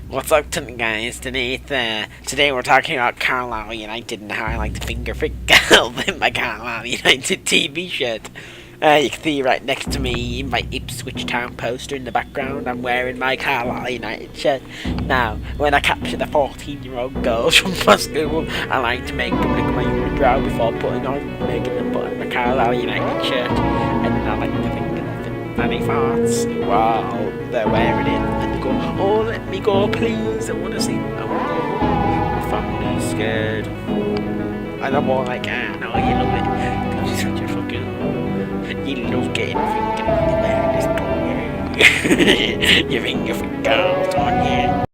What's up, guys? Today we're talking about Carlisle United and how I like to finger pick girls in my Carlisle United TV shirt. You can see right next to me in my Ipswich Town poster in the background, I'm wearing my Carlisle United shirt. Now, when I capture the 14-year-old girls from my school, I like to make them look my unibrow before making them put on my Carlisle United shirt. And I like to finger them nanny farts while they're wearing it. And they go, oh, let me go, please. I want to see. I want to go. My family's scared. And I'm all like, ah, no, you love it. Because you're such a fucking. You love getting fingered when you're wearing this toy. You finger girls, don't you?